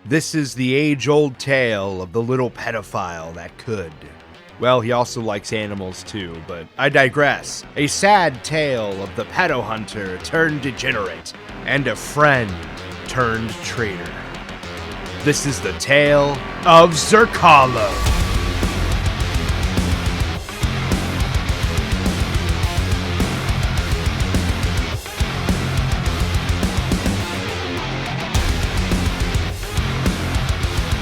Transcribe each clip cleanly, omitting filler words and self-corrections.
This is the age-old tale of the little pedophile that could. Well, he also likes animals too, but I digress. A sad tale of the pedo hunter turned degenerate, and a friend turned traitor. This is the tale of Zoophilia.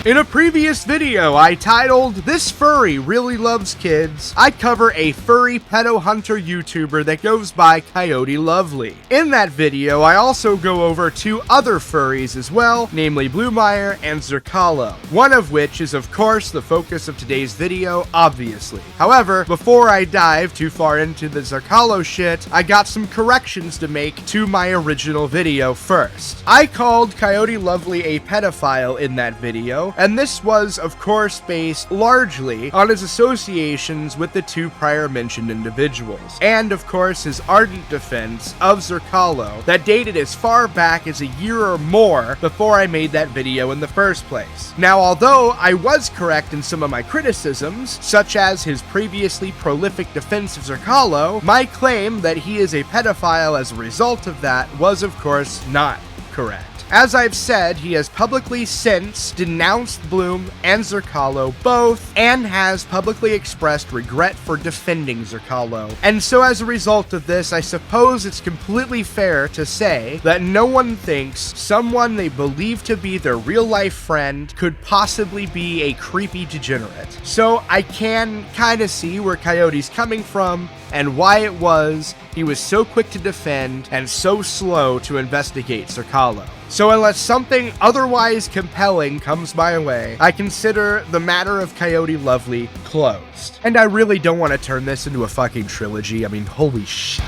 In a previous video I titled, "This Furry Really Loves Kids," I cover a furry pedo hunter YouTuber that goes by Coyote Lovely. In that video, I also go over two other furries as well, namely Bluemeyer and Zoophilia, one of which is of course the focus of today's video, obviously. However, before I dive too far into the Zoophilia shit, I got some corrections to make to my original video first. I called Coyote Lovely a pedophile in that video, and this was, of course, based largely on his associations with the two prior mentioned individuals, and of course his ardent defense of Zoophilia that dated as far back as a year or more before I made that video in the first place. Now, although I was correct in some of my criticisms, such as his previously prolific defense of Zoophilia, my claim that he is a pedophile as a result of that was, of course, not correct. As I've said, he has publicly since denounced Bloom and Zoophilia both, and has publicly expressed regret for defending Zoophilia. And so as a result of this, I suppose it's completely fair to say that no one thinks someone they believe to be their real-life friend could possibly be a creepy degenerate. So I can kinda see where Coyote's coming from, and why it was he was so quick to defend and so slow to investigate Zoophilia. So unless something otherwise compelling comes my way, I consider the matter of Coyote Lovely closed. And I really don't want to turn this into a fucking trilogy. I mean, holy shit.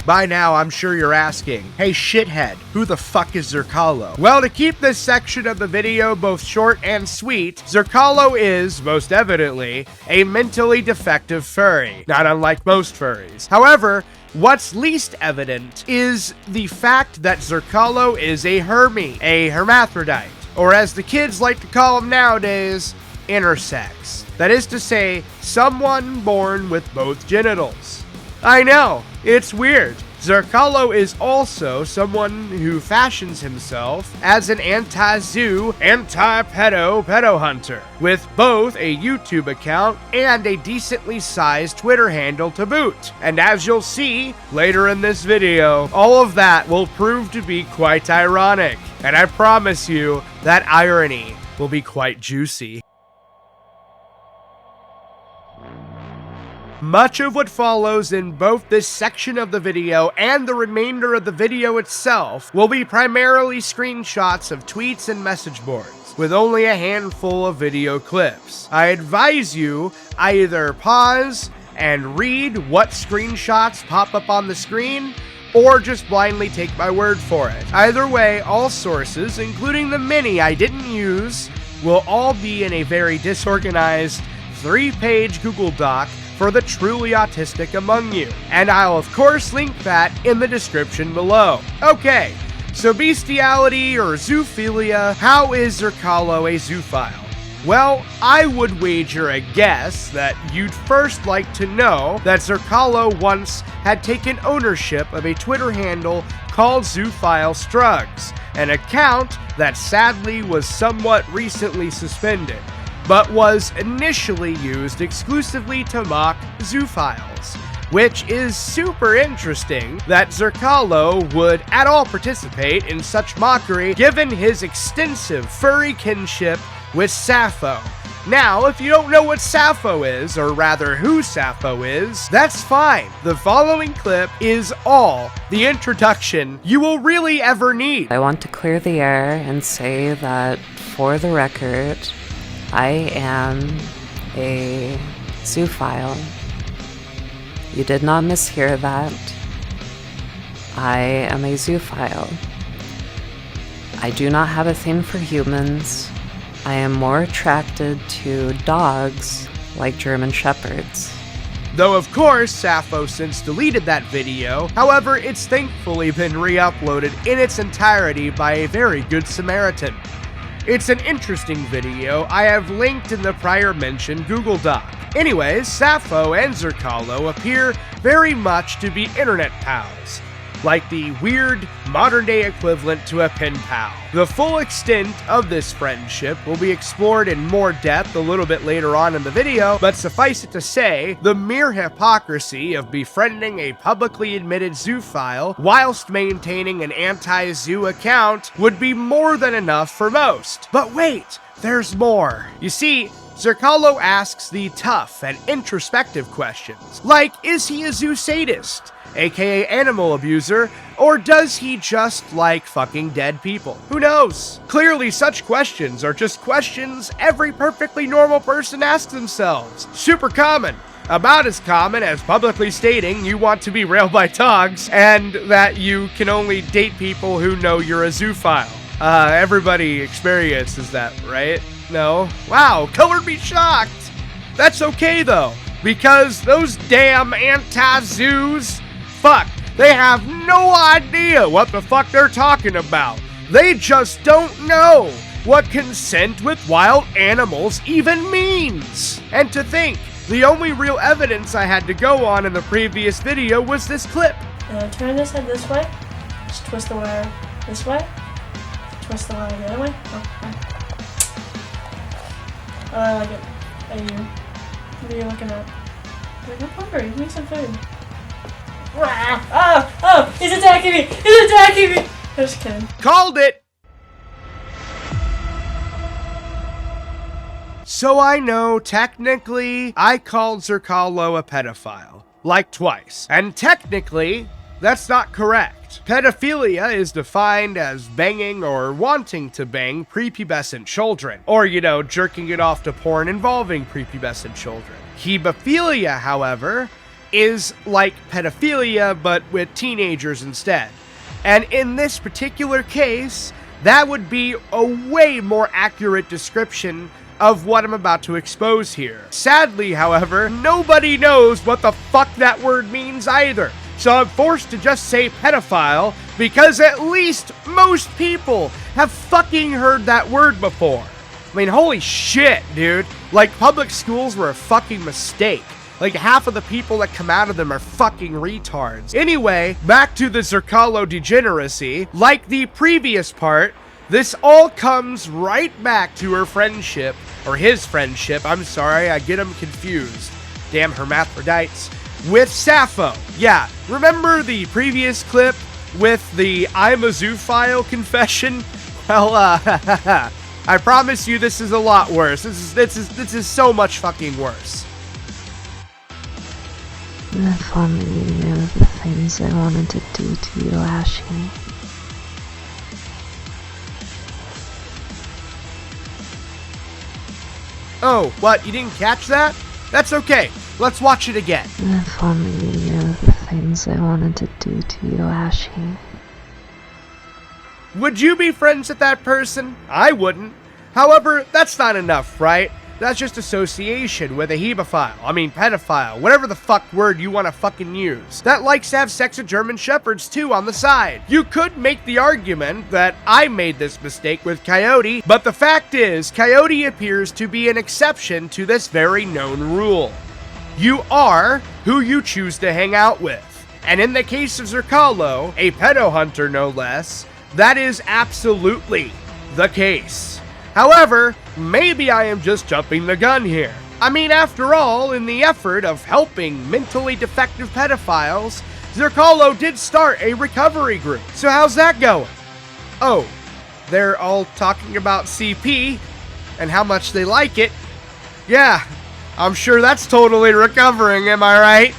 By now, I'm sure you're asking, hey shithead, who the fuck is Zoophilia? Well, to keep this section of the video both short and sweet, Zoophilia is, most evidently, a mentally defective furry, not unlike most furries. However, what's least evident is the fact that Zoophilia is a hermy, a hermaphrodite, or as the kids like to call them nowadays, intersex. That is to say, someone born with both genitals. I know, it's weird. Zoophilia is also someone who fashions himself as an anti-zoo, anti-pedo hunter, with both a YouTube account and a decently sized Twitter handle to boot. And as you'll see later in this video, all of that will prove to be quite ironic. And I promise you, that irony will be quite juicy. Much of what follows in both this section of the video and the remainder of the video itself will be primarily screenshots of tweets and message boards, with only a handful of video clips. I advise you either pause and read what screenshots pop up on the screen, or just blindly take my word for it. Either way, all sources, including the many I didn't use, will all be in a very disorganized 3-page Google Doc for the truly autistic among you. And I'll of course link that in the description below. Okay, so bestiality or zoophilia, how is Zoophilia a zoophile? Well, I would wager a guess that you'd first like to know that Zoophilia once had taken ownership of a Twitter handle called Zoophile Strugs, an account that sadly was somewhat recently suspended, but was initially used exclusively to mock zoophiles, which is super interesting that Zoophilia would at all participate in such mockery given his extensive furry kinship with Sappho. Now, if you don't know what Sappho is, or rather who Sappho is, that's fine. The following clip is all the introduction you will really ever need. I want to clear the air and say that, for the record, I am a zoophile. You did not mishear that. I am a zoophile. I do not have a thing for humans. I am more attracted to dogs like German Shepherds. Though of course, Sappho since deleted that video, however, it's thankfully been re-uploaded in its entirety by a very good Samaritan. It's an interesting video I have linked in the prior mentioned Google Doc. Anyways, Sappho and Zerkalo appear very much to be internet pals, like the weird, modern-day equivalent to a pen pal. The full extent of this friendship will be explored in more depth a little bit later on in the video, but suffice it to say, the mere hypocrisy of befriending a publicly admitted zoophile whilst maintaining an anti-zoo account would be more than enough for most. But wait, there's more. You see, Zerkalo asks the tough and introspective questions, like, is he a zoo sadist, aka animal abuser, or does he just like fucking dead people? Who knows? Clearly such questions are just questions every perfectly normal person asks themselves. Super common. About as common as publicly stating you want to be railed by dogs and that you can only date people who know you're a zoophile. Everybody experiences that, right? No? Wow, colored me shocked! That's okay though, because those damn anti-zoos, fuck, they have no idea what the fuck they're talking about. They just don't know what consent with wild animals even means. And to think, the only real evidence I had to go on in the previous video was this clip. Turn this head this way, just twist the wire this way, twist the wire the other way. Oh, I like it. Hey, you. What are you looking at? Like, I'm hungry. Give me some food. Oh! He's attacking me! He's attacking me! I'm just kidding. Called it! So I know, technically, I called Zerkalo a pedophile. Like twice. And technically, that's not correct. Pedophilia is defined as banging or wanting to bang prepubescent children. Or, jerking it off to porn involving prepubescent children. Hebephilia, however, is like pedophilia but with teenagers instead. And in this particular case, that would be a way more accurate description of what I'm about to expose here. Sadly, however, nobody knows what the fuck that word means either. So I'm forced to just say pedophile because at least most people have fucking heard that word before. I mean, holy shit, dude. Like, public schools were a fucking mistake. Like, half of the people that come out of them are fucking retards. Anyway, back to the Zerkalo degeneracy. Like the previous part, this all comes right back to her friendship, or his friendship, I'm sorry, I get them confused. Damn hermaphrodites. With Sappho. Yeah, remember the previous clip with the I'm a zoophile confession? Well, I promise you this is a lot worse. This is so much fucking worse. If only you knew the things I wanted to do to you, Ashy. Oh, what? You didn't catch that? That's okay. Let's watch it again. If only you knew the things I wanted to do to you, Ashy. Would you be friends with that person? I wouldn't. However, that's not enough, right? That's just association with a hebephile. I mean, pedophile. Whatever the fuck word you want to fucking use. That likes to have sex with German shepherds too on the side. You could make the argument that I made this mistake with Coyote, but the fact is, Coyote appears to be an exception to this very known rule. You are who you choose to hang out with. And in the case of Zerkalo, a pedo hunter no less, that is absolutely the case. However, maybe I am just jumping the gun here. I mean, after all, in the effort of helping mentally defective pedophiles, Zerkalo did start a recovery group. So how's that going? Oh, they're all talking about CP and how much they like it. Yeah, I'm sure that's totally recovering, am I right?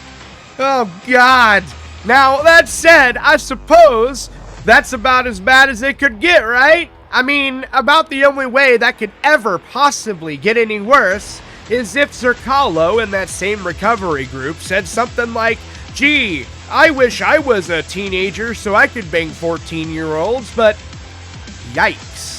Oh, God. Now, that said, I suppose that's about as bad as it could get, right? I mean, about the only way that could ever possibly get any worse is if Zerkalo in that same recovery group said something like, gee, I wish I was a teenager so I could bang 14-year-olds, but yikes.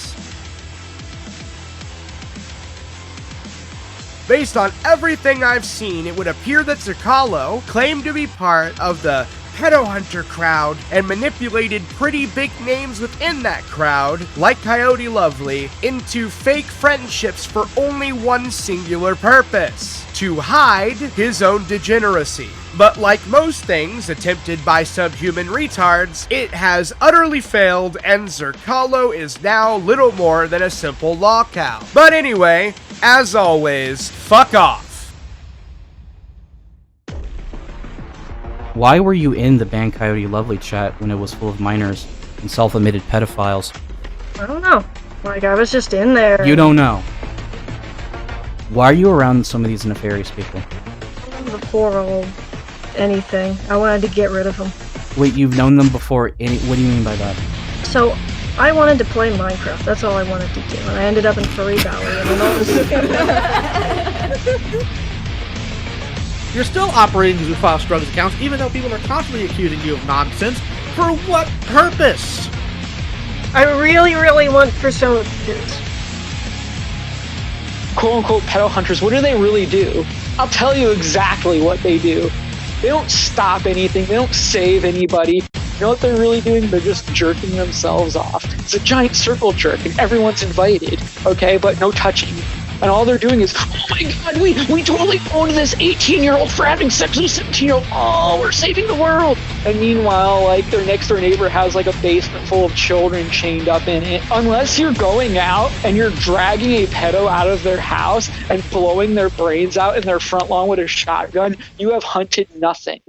Based on everything I've seen, it would appear that Zocalo claimed to be part of the pedo hunter crowd and manipulated pretty big names within that crowd, like Coyote Lovely, into fake friendships for only one singular purpose: to hide his own degeneracy. But like most things attempted by subhuman retards, it has utterly failed, and Zocalo is now little more than a simple lolcow. But anyway, as always, fuck off. Why were you in the band Coyote Lovely chat when it was full of minors and self-admitted pedophiles? I don't know. Like, I was just in there. You don't know. Why are you around some of these nefarious people? Before anything. I wanted to get rid of them. Wait, you've known them before what do you mean by that? So, I wanted to play Minecraft. That's all I wanted to do. And I ended up in Furry Valley. And then all this... You're still operating Zoophile Scrubs accounts, even though people are constantly accusing you of nonsense. For what purpose? I really, really want for some kids. Quote-unquote pedo hunters, what do they really do? I'll tell you exactly what they do. They don't stop anything. They don't save anybody. You know what they're really doing? They're just jerking themselves off. It's a giant circle jerk, and everyone's invited, okay? But no touching. And all they're doing is, oh my god, we totally owned this 18-year-old for having sex with a 17-year-old. Oh, we're saving the world. And meanwhile, like, their next door neighbor has like a basement full of children chained up in it. Unless you're going out and you're dragging a pedo out of their house and blowing their brains out in their front lawn with a shotgun, you have hunted nothing.